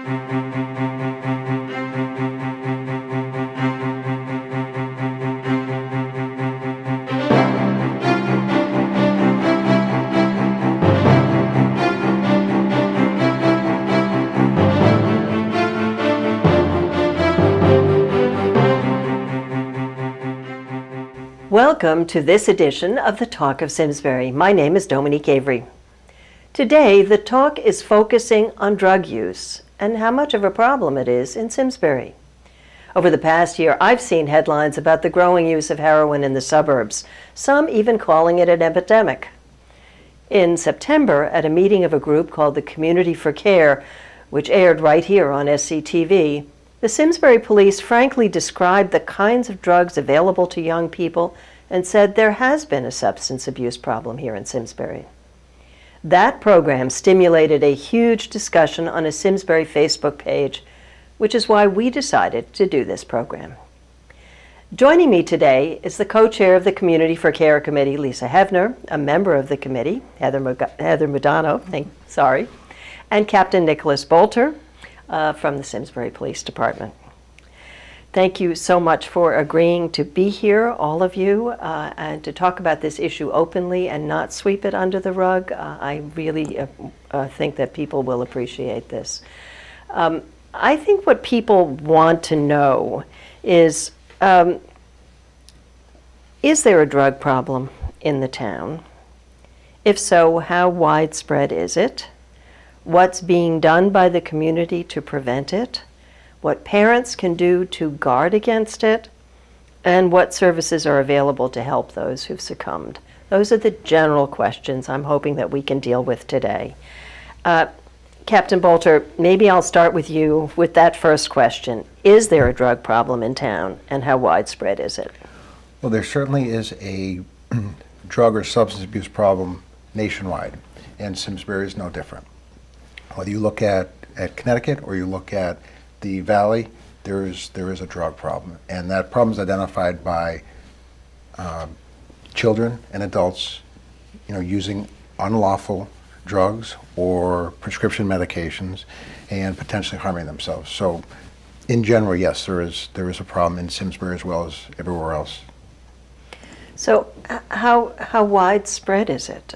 Welcome to this edition of the Talk of Simsbury. My name is Dominique Avery. Today, the talk is focusing on drug use and how much of a problem it is in Simsbury. Over the past year, I've seen headlines about the growing use of heroin in the suburbs, some even calling it an epidemic. In September, at a meeting of a group called the Community for Care, which aired right here on SCTV, the Simsbury police frankly described the kinds of drugs available to young people and said there has been a substance abuse problem here in Simsbury. That program stimulated a huge discussion on a Simsbury Facebook page, which is why we decided to do this program. Joining me today is the co-chair of the Community for Care Committee, Lisa Hevner, a member of the committee, Heather Modano, and Captain Nicholas Bolter, from the Simsbury Police Department. Thank you so much for agreeing to be here, all of you, and to talk about this issue openly and not sweep it under the rug. I really think that people will appreciate this. I think what people want to know is there a drug problem in the town? If so, how widespread is it? What's being done by the community to prevent it, what parents can do to guard against it, and what services are available to help those who've succumbed. Those are the general questions I'm hoping that we can deal with today. Captain Bolter, maybe I'll start with you with that first question. Is there a drug problem in town, and how widespread is it? Well, there certainly is a drug or substance abuse problem nationwide, and Simsbury is no different. Whether you look at Connecticut or you look at the Valley, there is a drug problem, and that problem is identified by children and adults, using unlawful drugs or prescription medications and potentially harming themselves. So, in general, yes, there is a problem in Simsbury as well as everywhere else. So how widespread is it?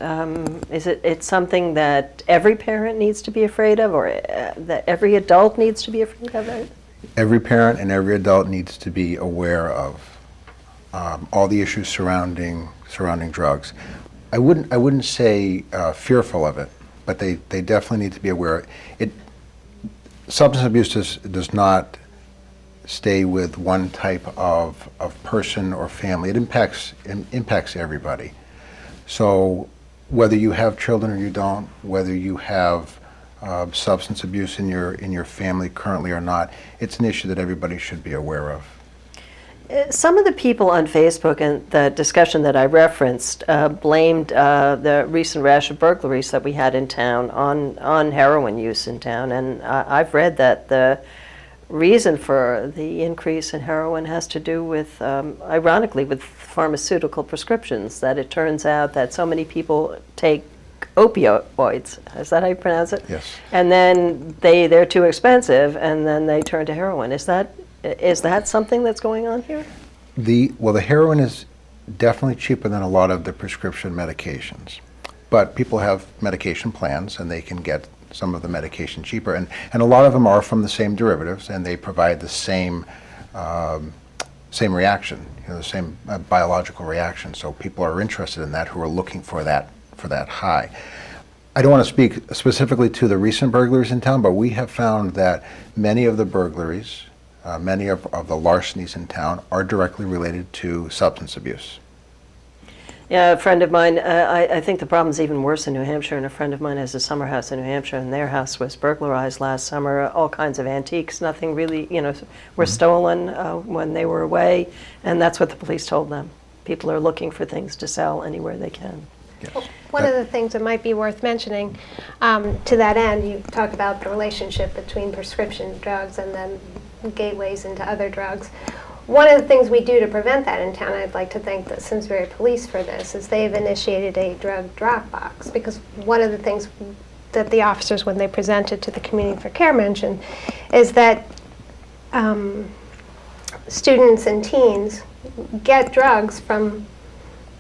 It's something that every parent needs to be afraid of, or that every adult needs to be afraid of it? Every parent and every adult needs to be aware of all the issues surrounding drugs. I wouldn't say fearful of it, but they definitely need to be aware. Substance abuse does not stay with one type of person or family. It impacts everybody. So whether you have children or you don't, whether you have substance abuse in your family currently or not, it's an issue that everybody should be aware of. Some of the people on Facebook and the discussion that I referenced blamed the recent rash of burglaries that we had in town on heroin use in town, and I've read that the reason for the increase in heroin has to do with, ironically, with pharmaceutical prescriptions, that it turns out that so many people take opioids. Is that how you pronounce it? Yes. And then they're too expensive, and then they turn to heroin. Is that something that's going on here? The heroin is definitely cheaper than a lot of the prescription medications, but people have medication plans and they can get some of the medication cheaper, and a lot of them are from the same derivatives, and they provide the same reaction, the same biological reaction. So people are interested in that who are looking for that high. I don't want to speak specifically to the recent burglaries in town, but we have found that many of the burglaries, many of the larcenies in town are directly related to substance abuse. Yeah, a friend of mine, I think the problem's even worse in New Hampshire, and a friend of mine has a summer house in New Hampshire, and their house was burglarized last summer. All kinds of antiques, nothing really, were stolen when they were away, and that's what the police told them. People are looking for things to sell anywhere they can. Yes. Well, one of the things that might be worth mentioning, to that end, you talk about the relationship between prescription drugs and then gateways into other drugs. One of the things we do to prevent that in town, I'd like to thank the Simsbury Police for this, is they've initiated a drug drop box, because one of the things that the officers, when they presented to the Community for Care, mentioned, is that students and teens get drugs from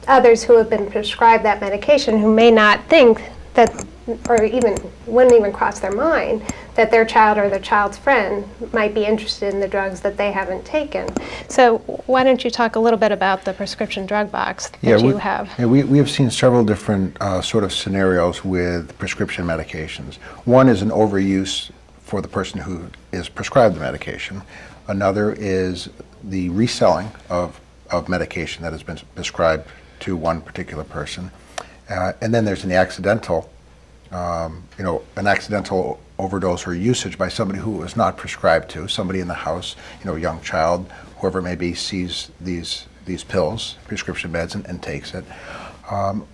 others who have been prescribed that medication, who may not think that, or even wouldn't even cross their mind, that their child or their child's friend might be interested in the drugs that they haven't taken. So why don't you talk a little bit about the prescription drug box that you have? Yeah, we have seen several different sort of scenarios with prescription medications. One is an overuse for the person who is prescribed the medication. Another is the reselling of medication that has been prescribed to one particular person. And then there's an accidental overdose or usage by somebody who was not prescribed to, somebody in the house, a young child, whoever it may be, sees these pills, prescription meds, and takes it.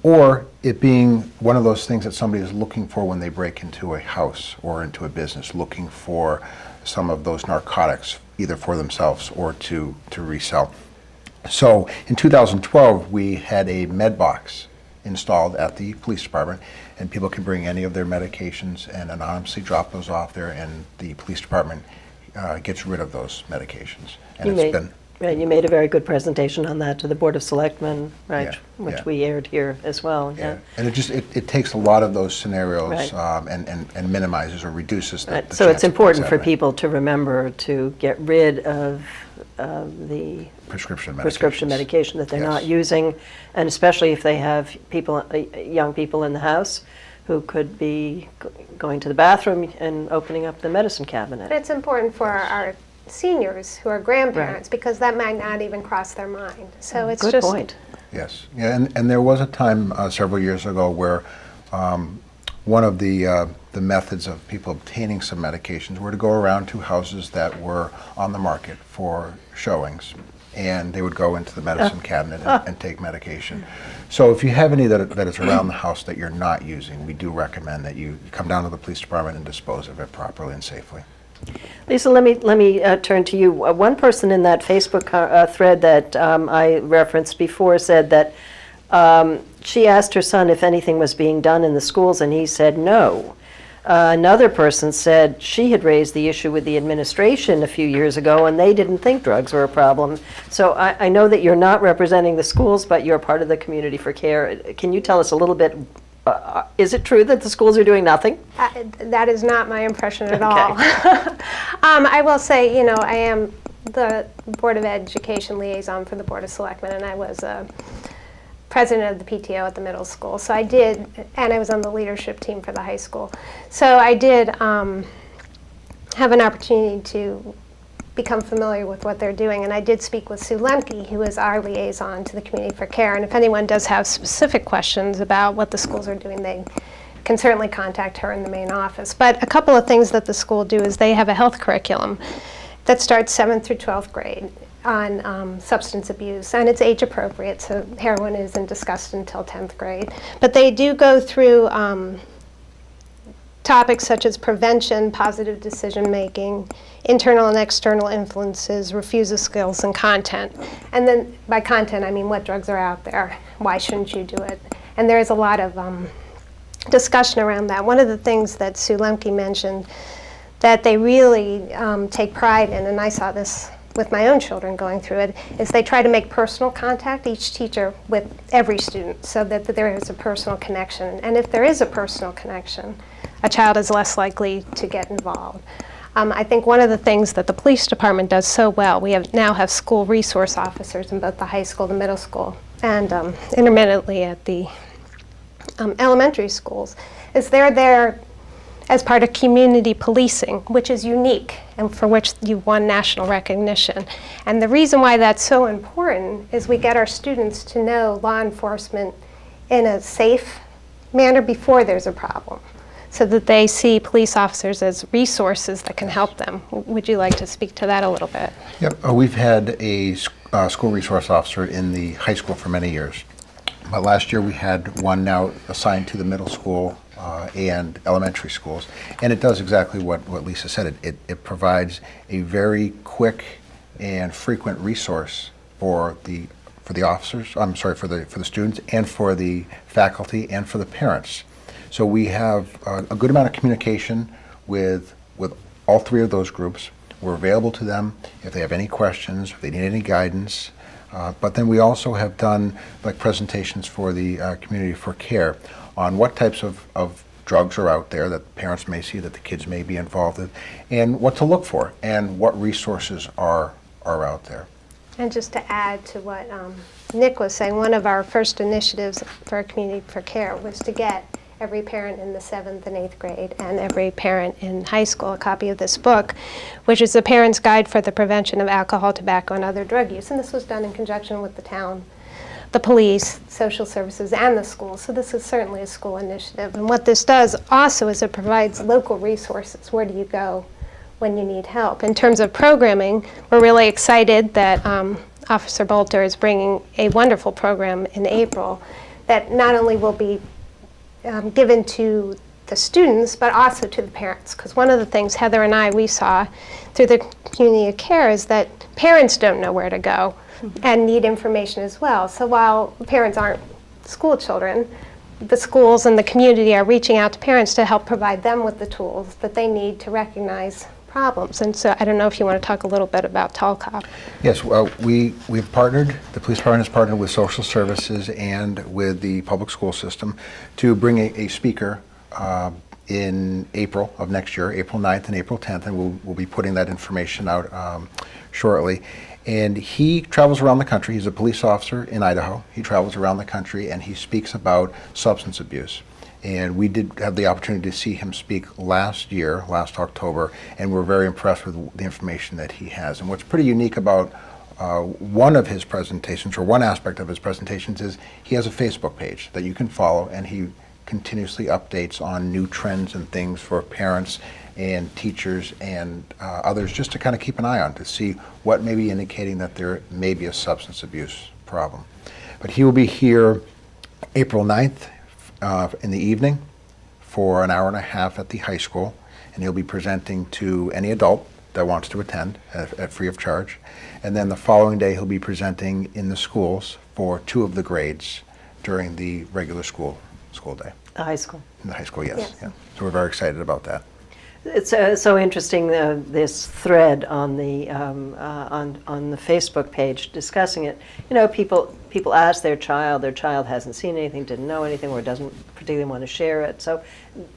Or it being one of those things that somebody is looking for when they break into a house or into a business, looking for some of those narcotics, either for themselves or to resell. So in 2012, we had a med box installed at the police department, and people can bring any of their medications and anonymously drop those off there, and the police department gets rid of those medications. And you made a very good presentation on that to the Board of Selectmen, right? Yeah, Which yeah. we aired here as well. Yeah. And it takes a lot of those scenarios, Right. and minimizes or reduces the Right. So chance it's of important what's for happening. people to remember to get rid of the Prescription medication that they're not Yes. using, and especially if they have young people in the house who could be going to the bathroom and opening up the medicine cabinet. But it's important for our seniors who are grandparents, because that might not even cross their mind. So it's Good just point. Yes, yeah, and there was a time several years ago where one of the methods of people obtaining some medications were to go around to houses that were on the market for showings, and they would go into the medicine cabinet and take medication. So if you have any that is around the house that you're not using, we do recommend that you come down to the police department and dispose of it properly and safely. Lisa, let me turn to you. One person in that Facebook thread that I referenced before said that she asked her son if anything was being done in the schools, and he said no. Another person said she had raised the issue with the administration a few years ago, and they didn't think drugs were a problem. So I know that you're not representing the schools, but you're part of the Community for Care. Can you tell us a little bit? Is it true that the schools are doing nothing? that is not my impression at all. I will say, I am the Board of Education liaison for the Board of Selectmen, and I was president of the PTO at the middle school. So I did, and I was on the leadership team for the high school. So I did have an opportunity to become familiar with what they're doing, and I did speak with Sue Lemke, who is our liaison to the Community for Care, and if anyone does have specific questions about what the schools are doing, they can certainly contact her in the main office. But a couple of things that the school do is they have a health curriculum that starts 7th through 12th grade on substance abuse, and it's age appropriate, so heroin isn't discussed until 10th grade. But they do go through topics such as prevention, positive decision making, internal and external influences, refusal skills, and content. And then by content, I mean what drugs are out there, why shouldn't you do it? And there is a lot of discussion around that. One of the things that Sue Lemke mentioned that they really take pride in, and I saw this with my own children going through it, is they try to make personal contact, each teacher with every student, so that there is a personal connection. And if there is a personal connection, a child is less likely to get involved. I think one of the things that the police department does so well, we now have school resource officers in both the high school, the middle school, and intermittently at the elementary schools, is they're there as part of community policing, which is unique and for which you've won national recognition. And the reason why that's so important is we get our students to know law enforcement in a safe manner before there's a problem, so that they see police officers as resources that can help them. Would you like to speak to that a little bit? Yep, we've had a school resource officer in the high school for many years. But last year we had one now assigned to the middle school and elementary schools. And it does exactly what Lisa said. It provides a very quick and frequent resource for the officers, for the students, and for the faculty, and for the parents. So we have a good amount of communication with all three of those groups. We're available to them if they have any questions, if they need any guidance. But then we also have done like presentations for the Community for Care on what types of drugs are out there that parents may see, that the kids may be involved in, and what to look for, and what resources are out there. And just to add to what Nick was saying, one of our first initiatives for Community for Care was to get every parent in the 7th and 8th grade and every parent in high school a copy of this book, which is the Parent's Guide for the Prevention of Alcohol, Tobacco, and Other Drug Use. And this was done in conjunction with the town, the police, social services, and the schools. So this is certainly a school initiative. And what this does also is it provides local resources. Where do you go when you need help? In terms of programming, we're really excited that Officer Bolter is bringing a wonderful program in April that not only will be given to the students, but also to the parents. Because one of the things Heather and we saw through the Community of Care is that parents don't know where to go and need information as well. So while parents aren't school children, the schools and the community are reaching out to parents to help provide them with the tools that they need to recognize problems. And so I don't know if you want to talk a little bit about Tall Cop. Yes, well, we've partnered, the police department has partnered with social services and with the public school system to bring a speaker in April of next year, April 9th and April 10th, and we'll be putting that information out shortly. And he travels around the country. He's a police officer in Idaho. He travels around the country and he speaks about substance abuse. And we did have the opportunity to see him speak last October, and we're very impressed with the information that he has. And what's pretty unique about one of his presentations, or one aspect of his presentations, is he has a Facebook page that you can follow, and he continuously updates on new trends and things for parents and teachers and others, just to kind of keep an eye on, to see what may be indicating that there may be a substance abuse problem. But he will be here April 9th in the evening for an hour and a half at the high school, and he'll be presenting to any adult that wants to attend at free of charge. And then the following day he'll be presenting in the schools for 2 of the grades during the regular school day. The high school. In the high school, yes. Yes. Yeah. So we're very excited about that. It's so interesting, this thread on the Facebook page discussing it. You know, people ask their child hasn't seen anything, didn't know anything, or doesn't particularly want to share it. So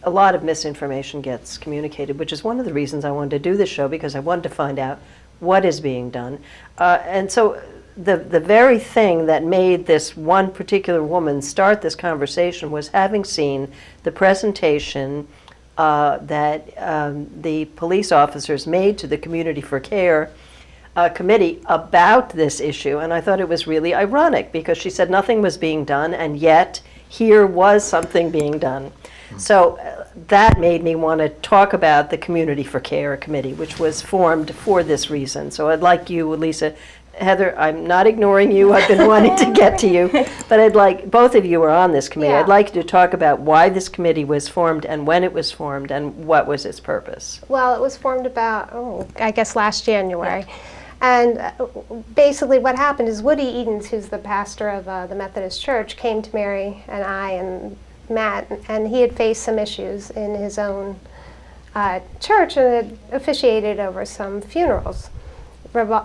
a lot of misinformation gets communicated, which is one of the reasons I wanted to do this show, because I wanted to find out what is being done. And so the very thing that made this one particular woman start this conversation was having seen the presentation that the police officers made to the Community for Care committee about this issue. And I thought it was really ironic, because she said nothing was being done, and yet here was something being done. So that made me want to talk about the Community for Care committee, which was formed for this reason. So I'd like you, Lisa, Heather, I'm not ignoring you. I've been wanting to get to you. But I'd like, both of you are on this committee. Yeah. I'd like you to talk about why this committee was formed and when it was formed and what was its purpose. Well, it was formed about, I guess last January. And basically what happened is Woody Edens, who's the pastor of the Methodist Church, came to Mary and I and Matt, and he had faced some issues in his own church and had officiated over some funerals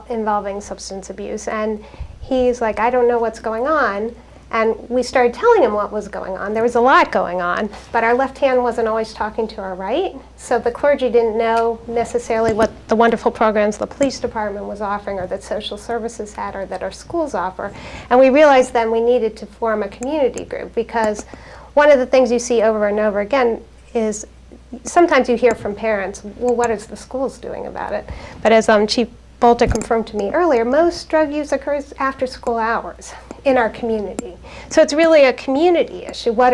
involving substance abuse. And he's like, I don't know what's going on. And we started telling him what was going on. There was a lot going on, but our left hand wasn't always talking to our right. So the clergy didn't know necessarily what the wonderful programs the police department was offering, or that social services had, or that our schools offer. And we realized then we needed to form a community group, because one of the things you see over and over again is sometimes you hear from parents, well, what is the schools doing about it? But as Chief Bolter confirmed to me earlier, most drug use occurs after school hours in our community. So it's really a community issue. What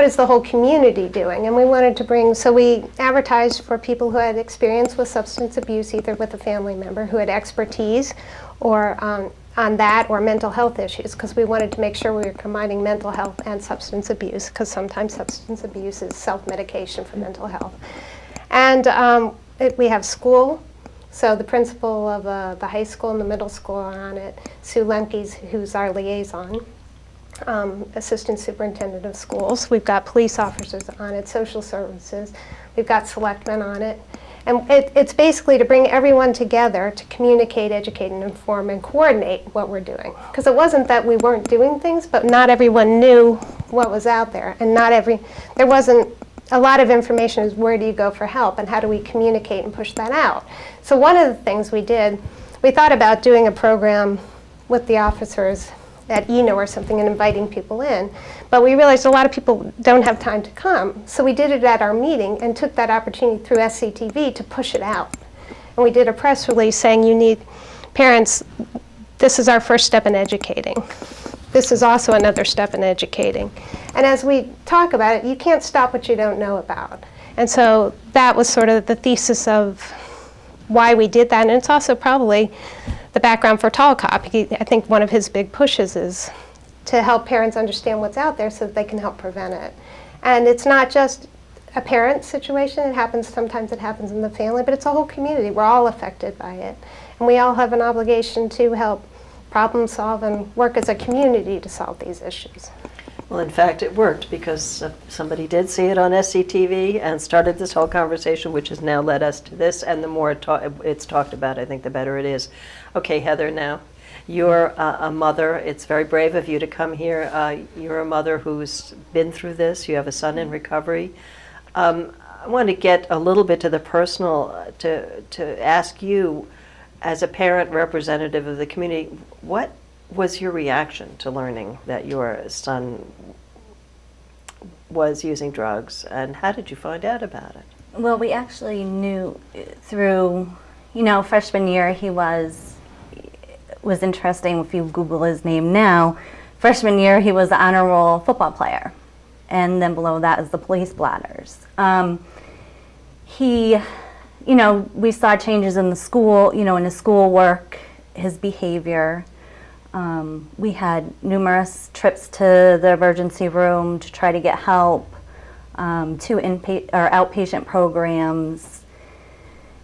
is the whole community doing? And we wanted to bring, so we advertised for people who had experience with substance abuse, either with a family member who had expertise or on that, or mental health issues, because we wanted to make sure we were combining mental health and substance abuse, because sometimes substance abuse is self-medication for mental health. And we have school. So the principal of the high school and the middle school are on it. Sue Lemke's, who's our liaison. assistant superintendent of schools. We've got police officers on it, social services. We've got selectmen on it. And it's basically to bring everyone together to communicate, educate, and inform and coordinate what we're doing. Because it wasn't that we weren't doing things, but not everyone knew what was out there. And there wasn't a lot of information is where do you go for help and how do we communicate and push that out. So one of the things we did, we thought about doing a program with the officers at Eno or something and inviting people in. But we realized a lot of people don't have time to come. So we did it at our meeting and took that opportunity through SCTV to push it out. And we did a press release saying you need parents, this is our first step in educating. This is also another step in educating. And as we talk about it, you can't stop what you don't know about. And so that was sort of the thesis of why we did that. And it's also probably the background for Tall Cop. I think one of his big pushes is to help parents understand what's out there so that they can help prevent it. And it's not just a parent situation. Sometimes it happens in the family, but it's a whole community. We're all affected by it. And we all have an obligation to help problem solve and work as a community to solve these issues. Well, in fact, it worked because somebody did see it on SCTV and started this whole conversation, which has now led us to this. And the more it's talked about, I think the better it is. Okay, Heather, now you're a mother. It's very brave of you to come here. You're a mother who's been through this. You have a son in recovery. I want to get a little bit to the personal, to ask you, as a parent representative of the community, what was your reaction to learning that your son was using drugs, and how did you find out about it? Well, we actually knew through, freshman year he was interesting. If you Google his name now, freshman year he was an honor roll football player, and then below that is the police bladders. We saw changes in the school, in his schoolwork, his behavior. We had numerous trips to the emergency room to try to get help, to outpatient programs.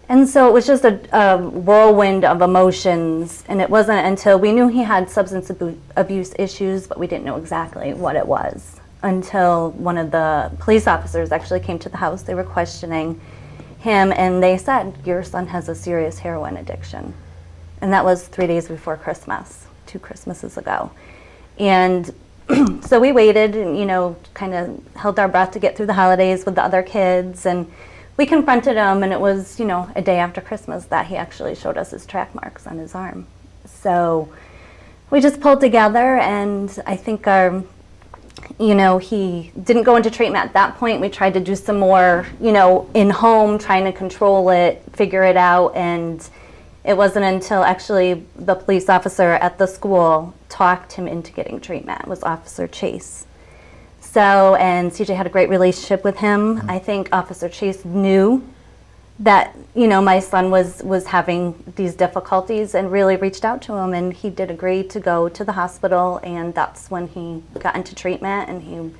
And so it was just a whirlwind of emotions, and it wasn't until we knew he had substance abuse issues, but we didn't know exactly what it was, until one of the police officers actually came to the house. They were questioning him, and they said, your son has a serious heroin addiction. And that was 3 days before Christmas, 2 Christmases ago. And so we waited and, kind of held our breath to get through the holidays with the other kids. And we confronted him, and it was, a day after Christmas that he actually showed us his track marks on his arm. So we just pulled together, and I think he didn't go into treatment at that point. We tried to do some more, in home, trying to control it, figure it out, and it wasn't until actually the police officer at the school talked him into getting treatment. It was Officer Chase. So, and CJ had a great relationship with him. Mm-hmm. I think Officer Chase knew that, my son was having these difficulties and really reached out to him, and he did agree to go to the hospital, and that's when he got into treatment, and he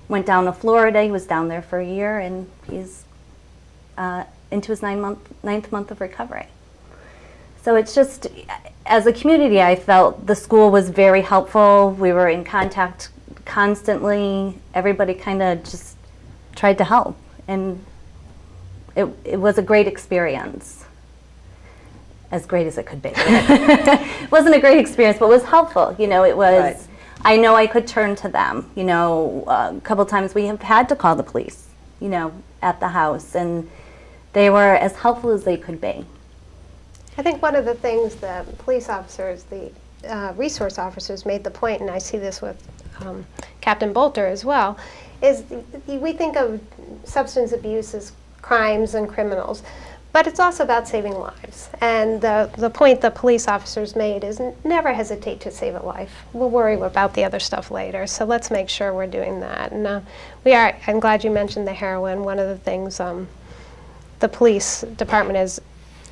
went down to Florida. He was down there for a year, and he's into his ninth month of recovery. So it's just, as a community, I felt the school was very helpful. We were in contact constantly. Everybody kind of just tried to help, and it was a great experience. As great as it could be. It wasn't a great experience, but it was helpful. It was, right. I know I could turn to them. A couple times we have had to call the police, at the house, and they were as helpful as they could be. I think one of the things the police officers, the resource officers made the point, and I see this with Captain Bolter as well, is we think of substance abuse as crimes and criminals, but it's also about saving lives. And the point the police officers made is never hesitate to save a life. We'll worry about the other stuff later, so let's make sure we're doing that. And I'm glad you mentioned the heroin. One of the things the police department has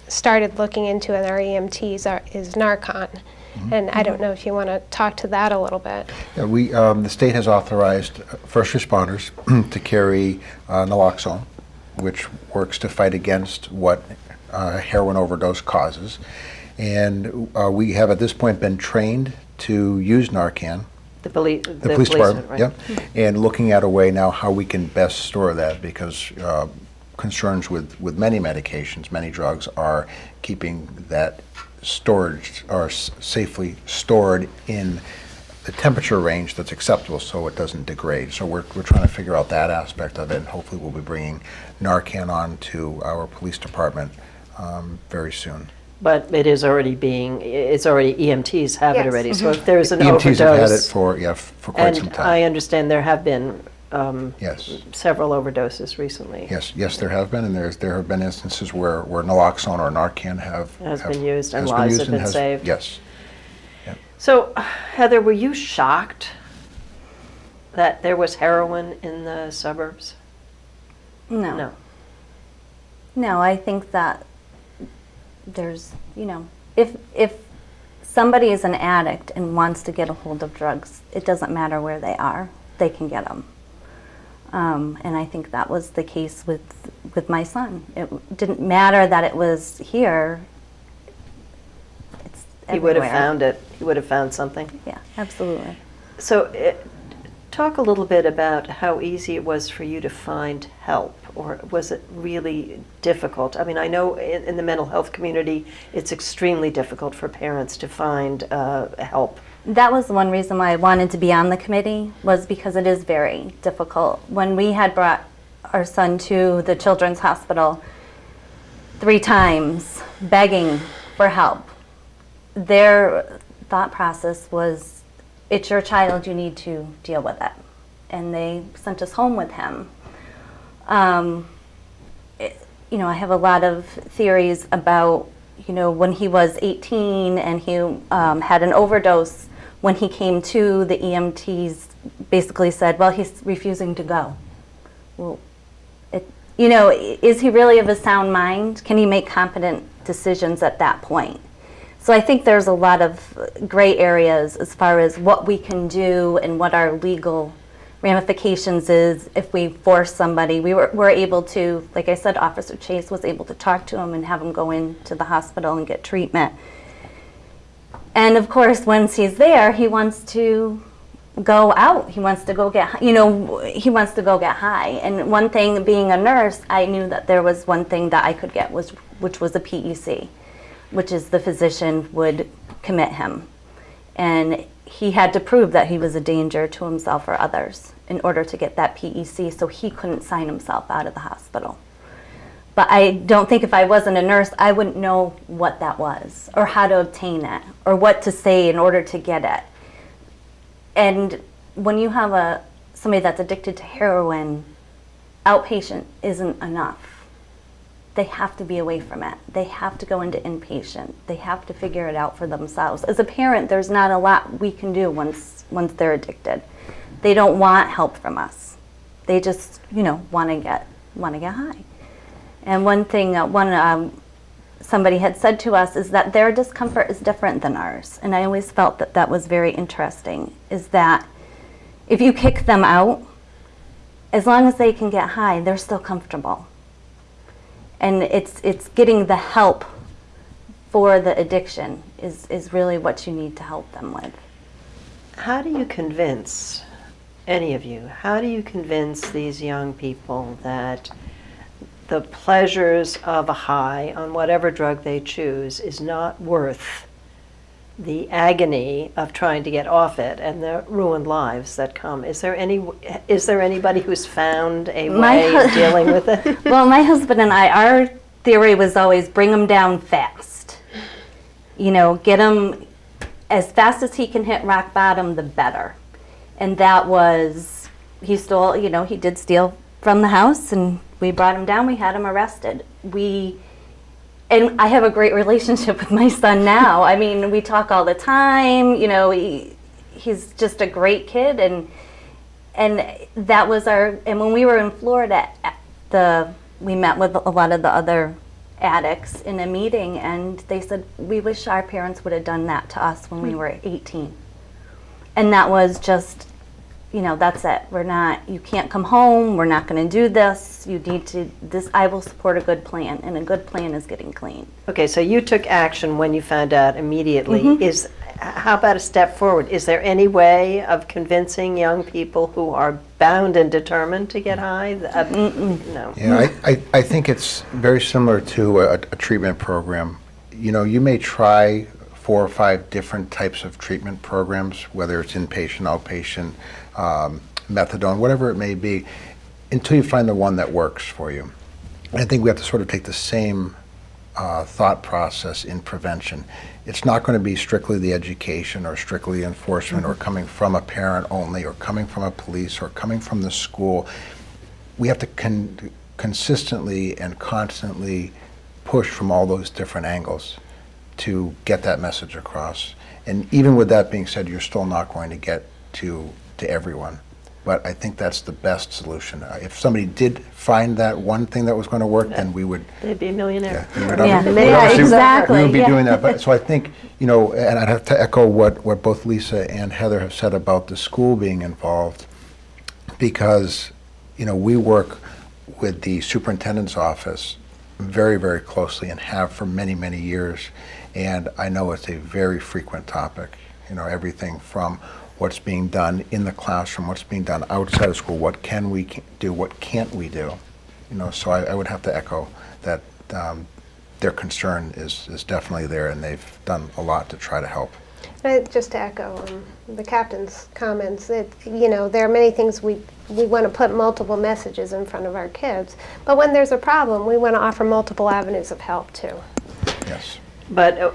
started looking into in our EMTs is Narcan. Mm-hmm. And I don't know if you want to talk to that a little bit. Yeah, the state has authorized first responders to carry naloxone, which works to fight against what heroin overdose causes. And we have at this point been trained to use Narcan The police police department, right? yep. And looking at a way now how we can best store that, because concerns with many medications, many drugs, are keeping that storage or safely stored in the temperature range that's acceptable so it doesn't degrade. So we're trying to figure out that aspect of it, and hopefully we'll be bringing Narcan on to our police department very soon. But it is already it's already, EMTs have it Yes. already. So if there's an EMTs have had it overdose, for quite some and time. I understand there have been Yes. several overdoses recently. Yes, there have been, and there have been instances where naloxone or Narcan Has been used and has lives used have and been saved. Yes. So, Heather, were you shocked that there was heroin in the suburbs? No. No. No, I think that there's, if somebody is an addict and wants to get a hold of drugs, it doesn't matter where they are, they can get them. And I think that was the case with my son. It didn't matter that it was here. It's He would have everywhere. found it. He would have found something. Yeah, absolutely. So, talk a little bit about how easy it was for you to find help, or was it really difficult? I mean, I know in the mental health community, it's extremely difficult for parents to find help. That was one reason why I wanted to be on the committee, was because it is very difficult. When we had brought our son to the children's hospital 3 times begging for help, their thought process was, it's your child, you need to deal with it. And they sent us home with him. I have a lot of theories about, when he was 18 and he had an overdose, when he came to, the EMTs basically said, well, he's refusing to go. Well, is he really of a sound mind? Can he make competent decisions at that point? So I think there's a lot of gray areas as far as what we can do and what our legal ramifications is if we force somebody. We're able to, like I said, Officer Chase was able to talk to him and have him go into the hospital and get treatment. And of course, once he's there, he wants to go out. He wants to go get, he wants to go get high. And one thing, being a nurse, I knew that there was one thing that I could get, which was a PEC, which is the physician would commit him. And he had to prove that he was a danger to himself or others in order to get that PEC, so he couldn't sign himself out of the hospital. But I don't think if I wasn't a nurse, I wouldn't know what that was, or how to obtain it, or what to say in order to get it. And when you have somebody that's addicted to heroin, outpatient isn't enough. They have to be away from it. They have to go into inpatient. They have to figure it out for themselves. As a parent, there's not a lot we can do once they're addicted. They don't want help from us. They just, want to get high. And one thing, somebody had said to us is that their discomfort is different than ours. And I always felt that was very interesting, is that if you kick them out, as long as they can get high, they're still comfortable. And it's getting the help for the addiction is really what you need to help them with. How do you convince, any of you, how do you convince these young people that the pleasures of a high on whatever drug they choose is not worth the agony of trying to get off it and the ruined lives that come? Is there anybody who's found a way of dealing with it? Well, my husband and I, our theory was always bring them down fast. Get him as fast as he can hit rock bottom, the better. And that was, he stole, he did steal from the house, and we brought him down, we had him arrested. And I have a great relationship with my son now. I mean, we talk all the time, he's just a great kid, and that was and when we were in Florida, we met with a lot of the other addicts in a meeting, and they said, we wish our parents would have done that to us when we were 18. And that was just that's it. You can't come home, we're not gonna do this, I will support a good plan, and a good plan is getting clean. Okay, so you took action when you found out immediately. How about a step forward? Is there any way of convincing young people who are bound and determined to get high? No. Yeah, I think it's very similar to a treatment program. You may try 4 or 5 different types of treatment programs, whether it's inpatient, outpatient, methadone, whatever it may be, until you find the one that works for you. And I think we have to sort of take the same thought process in prevention. It's not going to be strictly the education or strictly enforcement or coming from a parent only or coming from a police or coming from the school. We have to consistently and constantly push from all those different angles to get that message across. And even with that being said, you're still not going to get to everyone. But I think that's the best solution. If somebody did find that one thing that was going to work, then we would. They'd be a millionaire. Exactly. We would be doing that. But so I think, and I'd have to echo what both Lisa and Heather have said about the school being involved, because, we work with the superintendent's office very, very closely and have for many, many years. And I know it's a very frequent topic, everything from what's being done in the classroom, what's being done outside of school, what can we do, what can't we do. So I would have to echo that their concern is definitely there, and they've done a lot to try to help. Just to echo the captain's comments, that there are many things we want to put multiple messages in front of our kids, but when there's a problem, we want to offer multiple avenues of help too. Yes. But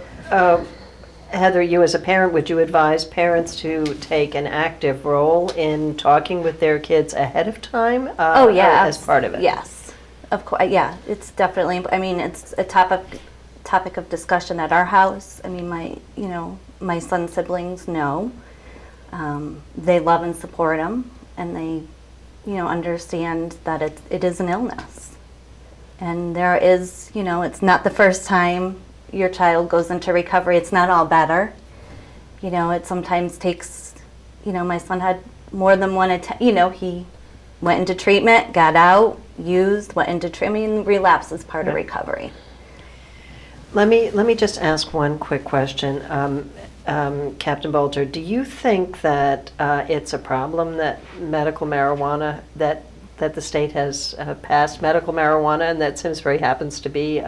Heather, you as a parent, would you advise parents to take an active role in talking with their kids ahead of time? As part of it? Yes, of course. Yeah, it's definitely. It's a topic of discussion at our house. My son's siblings know. They love and support him, and they, understand that it is an illness, and there is, it's not the first time your child goes into recovery. It's not all better. It sometimes takes, my son had more than one attempt. He went into treatment, got out, used, went into treatment. Relapse is part of recovery. Let me just ask one quick question. Captain Bolter, do you think that it's a problem that medical marijuana, that the state has passed medical marijuana, and that Simsbury happens to be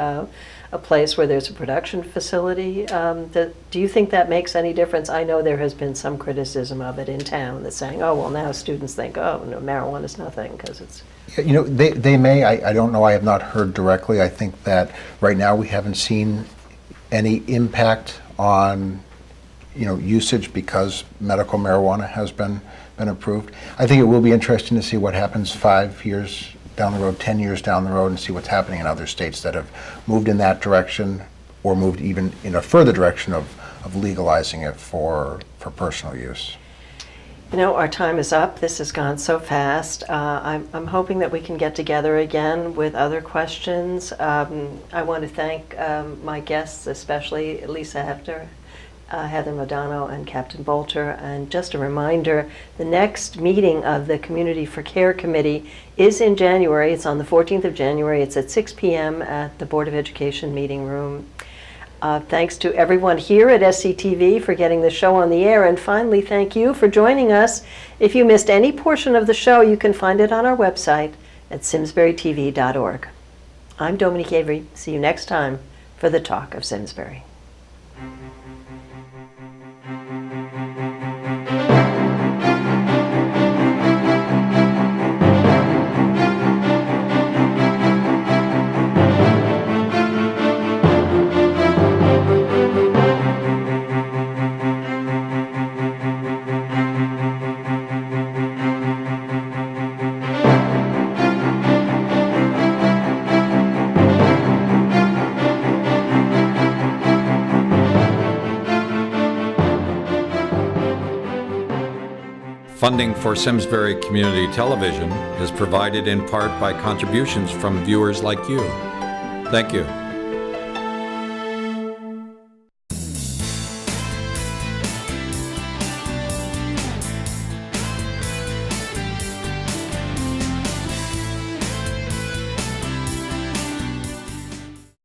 a place where there's a production facility? Do you think that makes any difference? I know there has been some criticism of it in town that's saying, oh, well, now students think, oh, no, marijuana is nothing because it's... They may. I don't know. I have not heard directly. I think that right now we haven't seen any impact on usage because medical marijuana has been approved. I think it will be interesting to see what happens 5 years down the road, 10 years down the road, and see what's happening in other states that have moved in that direction or moved even in a further direction of legalizing it for personal use. Our time is up. This has gone so fast. I'm hoping that we can get together again with other questions. I want to thank my guests, especially Lisa Hefner, Heather Modano, and Captain Bolter. And just a reminder, the next meeting of the Community for Care Committee is in January. It's on the 14th of January. It's at 6 p.m. at the Board of Education meeting room. Thanks to everyone here at SCTV for getting the show on the air. And finally, thank you for joining us. If you missed any portion of the show, you can find it on our website at simsburytv.org. I'm Dominique Avery. See you next time for the Talk of Simsbury. Funding for Simsbury Community Television is provided in part by contributions from viewers like you. Thank you.